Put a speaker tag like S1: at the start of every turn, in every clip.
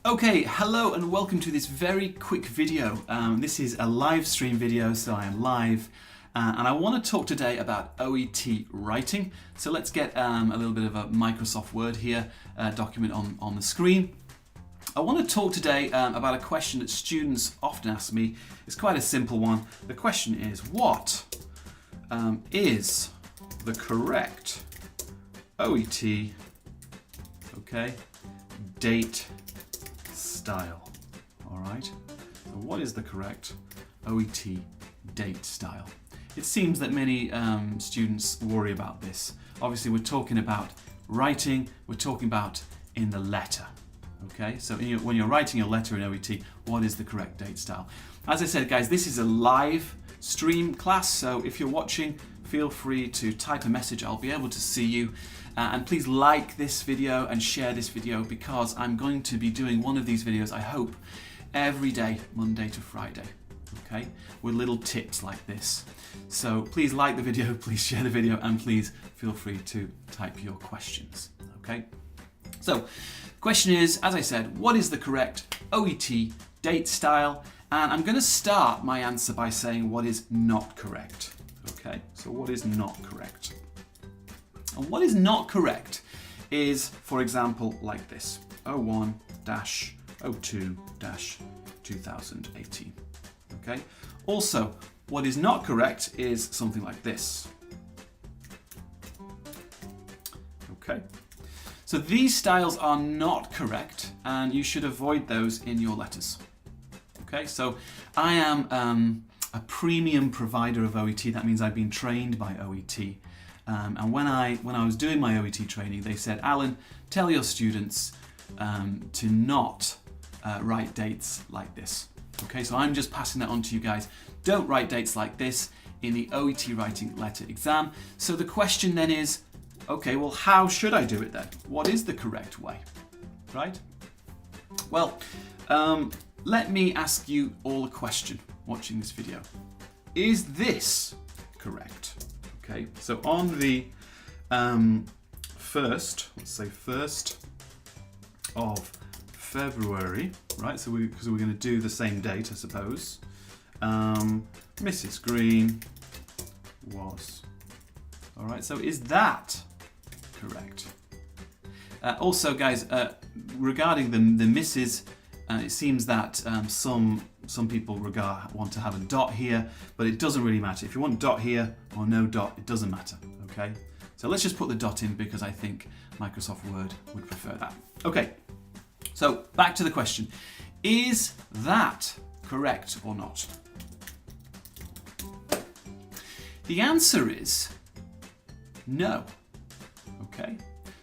S1: Okay, hello and welcome to this very quick video. This is a live stream video, so I am live. And I want to talk today about OET writing. So let's get a little bit of a Microsoft Word here document on the screen. I want to talk today about a question that students often ask me. It's quite a simple one. The question is, what is the correct OET, okay, date style? All right, so what is the correct OET date style? It seems that many students worry about this. Obviously, we're talking about writing, we're talking about in the letter. Okay, so when you're writing a letter in OET, what is the correct date style? As I said, guys, this is a live stream class, so if you're watching, feel free to type a message. I'll be able to see you. And please like this video and share this video, because I'm going to be doing one of these videos, I hope, every day, Monday to Friday. Okay, with little tips like this. So please like the video, please share the video, and please feel free to type your questions. Okay, so the question is, as I said, what is the correct OET date style? And I'm going to start my answer by saying what is not correct. Okay, so what is not correct? And what is not correct is, for example, like this: 01-02-2018. Okay. Also, what is not correct is something like this. Okay. So these styles are not correct, and you should avoid those in your letters. Okay. So I am a premium provider of OET. That means I've been trained by OET. And when I was doing my OET training, they said, Alan, tell your students to not write dates like this. Okay, so I'm just passing that on to you guys. Don't write dates like this in the OET writing letter exam. So the question then is, okay, well, how should I do it then? What is the correct way, right? Well, let me ask you all a question watching this video. Is this correct? Okay, so on the let's say 1st of February, right? So because we're going to do the same date, I suppose. Mrs. Green was. All right, so is that correct? Also, guys, regarding the Mrs., it seems that some people want to have a dot here, but it doesn't really matter. If you want dot here or no dot, it doesn't matter, okay? So let's just put the dot in, because I think Microsoft Word would prefer that. Okay, so back to the question. Is that correct or not? The answer is no, okay?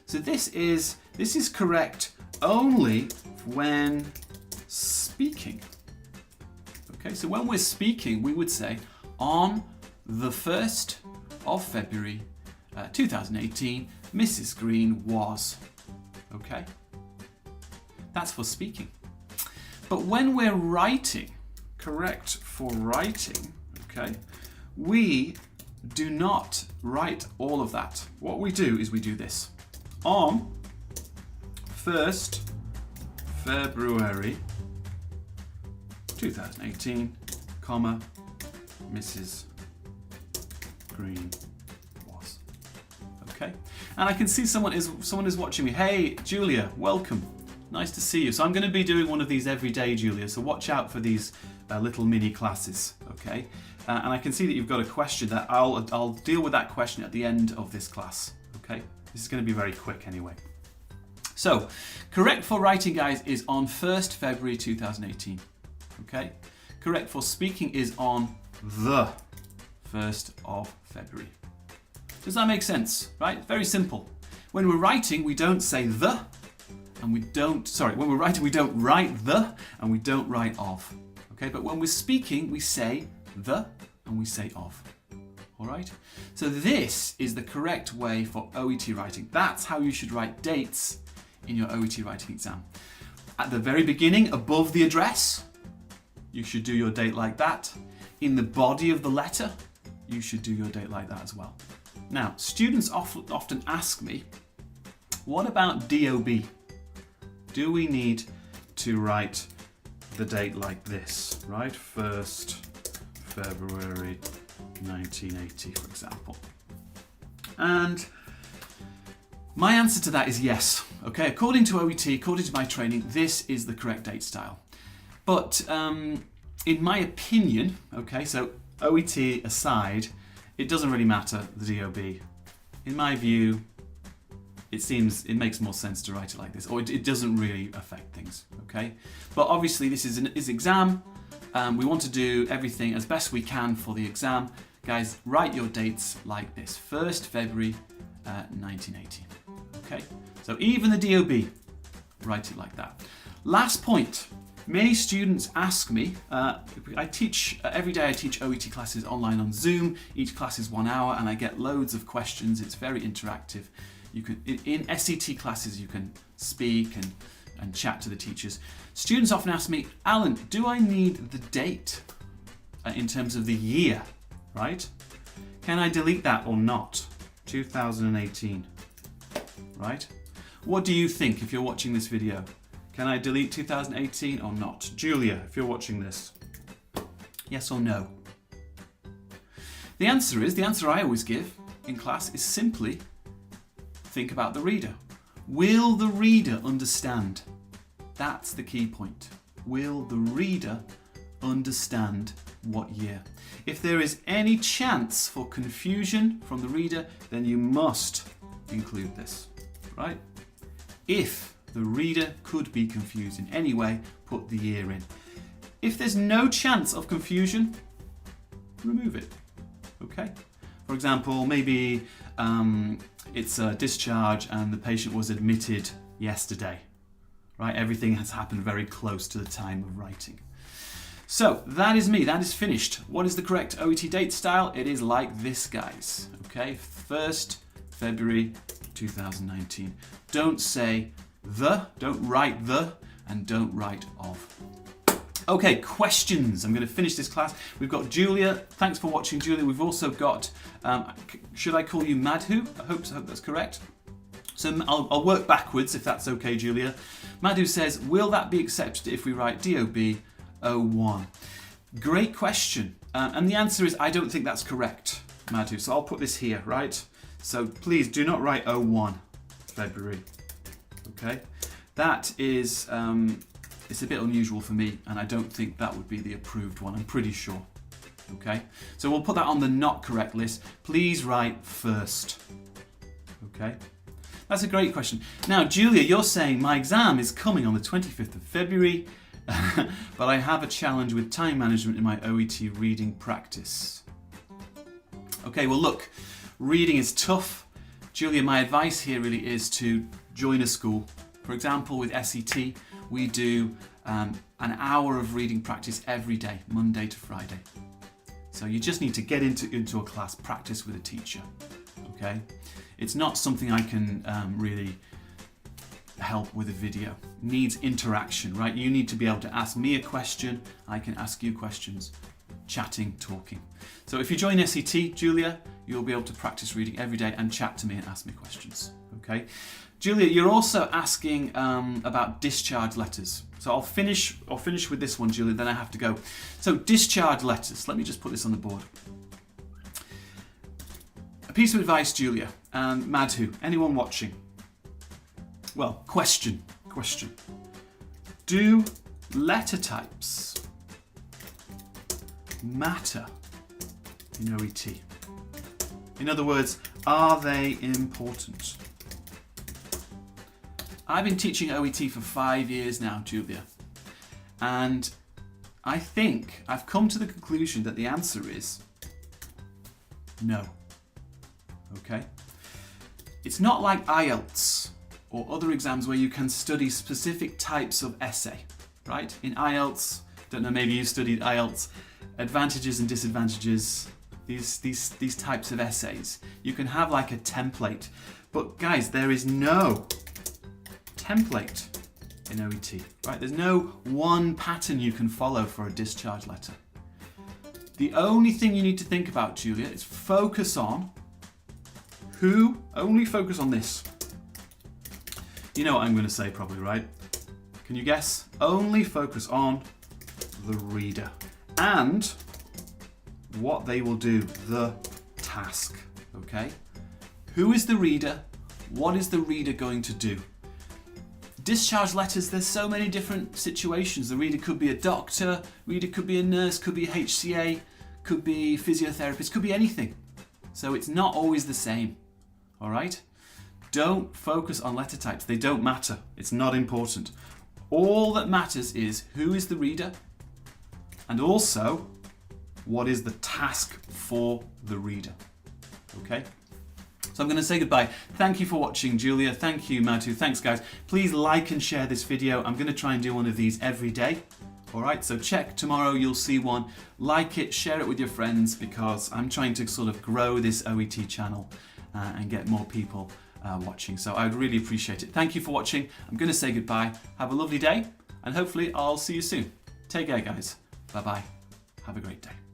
S1: So this is correct only when speaking. Okay, so when we're speaking, we would say on the 1st of February 2018, Mrs. Green was. Okay, that's for speaking. But when we're writing, correct for writing, okay, we do not write all of that. What we do is we do this. On 1st February 2018, comma, Mrs. Green was. Okay, and I can see someone is watching me. Hey, Julia, welcome. Nice to see you. So I'm going to be doing one of these every day, Julia. So watch out for these little mini classes. Okay, and I can see that you've got a question that I'll deal with that question at the end of this class. Okay, this is going to be very quick anyway. So, correct for writing, guys, is on 1st February 2018. Okay? Correct for speaking is on the 1st of February. Does that make sense? Right? Very simple. When we're writing, we don't say the, and when we're writing, we don't write the, and we don't write of. Okay? But when we're speaking, we say the, and we say of. All right? So this is the correct way for OET writing. That's how you should write dates in your OET writing exam. At the very beginning, above the address, you should do your date like that. In the body of the letter, you should do your date like that as well. Now, students often ask me, what about DOB? Do we need to write the date like this, right? 1st February 1980, for example. And my answer to that is yes. Okay, according to OET, according to my training, this is the correct date style. But in my opinion, okay, so OET aside, it doesn't really matter, the DOB. In my view, it makes more sense to write it like this, or it doesn't really affect things, okay? But obviously this is an exam. We want to do everything as best we can for the exam. Guys, write your dates like this, 1st February 1980, okay? So even the DOB, write it like that. Last point, many students ask me, I teach, every day I teach OET classes online on Zoom, each class is 1 hour and I get loads of questions, it's very interactive. You can, in SET classes you can speak and chat to the teachers. Students often ask me, Alan, do I need the date in terms of the year, right? Can I delete that or not? 2018, right? What do you think if you're watching this video? Can I delete 2018 or not? Julia, if you're watching this, yes or no? The answer I always give in class is simply think about the reader. Will the reader understand? That's the key point. Will the reader understand what year? If there is any chance for confusion from the reader, then you must include this, right? If the reader could be confused in any way, put the year in. If there's no chance of confusion, remove it, okay? For example, maybe it's a discharge and the patient was admitted yesterday, right? Everything has happened very close to the time of writing. So that is me, that is finished. What is the correct OET date style? It is like this, guys, okay? 1st February 2019. Don't say the, don't write the, and don't write of. Okay, questions. I'm going to finish this class. We've got Julia. Thanks for watching, Julia. We've also got, should I call you Madhu? I hope that's correct. So I'll work backwards if that's okay, Julia. Madhu says, will that be accepted if we write DOB 01? Great question. And the answer is, I don't think that's correct, Madhu. So I'll put this here, right? So please do not write 01 February. Okay, that is, it's a bit unusual for me and I don't think that would be the approved one, I'm pretty sure. Okay, so we'll put that on the not correct list. Please write 1st. Okay, that's a great question. Now, Julia, you're saying my exam is coming on the 25th of February, but I have a challenge with time management in my OET reading practice. Okay, well look, reading is tough. Julia, my advice here really is to join a school. For example, with SET, we do an hour of reading practice every day, Monday to Friday. So you just need to get into a class, practice with a teacher, okay? It's not something I can really help with a video. It needs interaction, right? You need to be able to ask me a question, I can ask you questions, chatting, talking. So if you join SET, Julia, you'll be able to practice reading every day and chat to me and ask me questions, okay? Julia, you're also asking about discharge letters. So I'll finish with this one, Julia, then I have to go. So discharge letters, let me just put this on the board. A piece of advice, Julia, and Madhu, anyone watching? Well, question. Do letter types matter in OET? In other words, are they important? I've been teaching OET for 5 years now, Julia, and I think I've come to the conclusion that the answer is no. Okay? It's not like IELTS or other exams where you can study specific types of essay, right? In IELTS, don't know, maybe you studied IELTS, advantages and disadvantages, these types of essays. You can have like a template, but guys, there is no template in OET, right? There's no one pattern you can follow for a discharge letter. The only thing you need to think about, Julia, is focus on only focus on this. You know what I'm going to say probably, right? Can you guess? Only focus on the reader and what they will do, the task, okay? Who is the reader? What is the reader going to do? Discharge letters, there's so many different situations. The reader could be a doctor, reader could be a nurse, could be a HCA, could be physiotherapist, could be anything. So it's not always the same, all right? Don't focus on letter types. They don't matter. It's not important. All that matters is who is the reader and also what is the task for the reader, okay? So I'm going to say goodbye. Thank you for watching, Julia. Thank you, Madhu. Thanks, guys. Please like and share this video. I'm going to try and do one of these every day. All right, so check tomorrow, you'll see one. Like it, share it with your friends because I'm trying to sort of grow this OET channel and get more people watching. So I would really appreciate it. Thank you for watching. I'm going to say goodbye. Have a lovely day and hopefully I'll see you soon. Take care, guys. Bye-bye. Have a great day.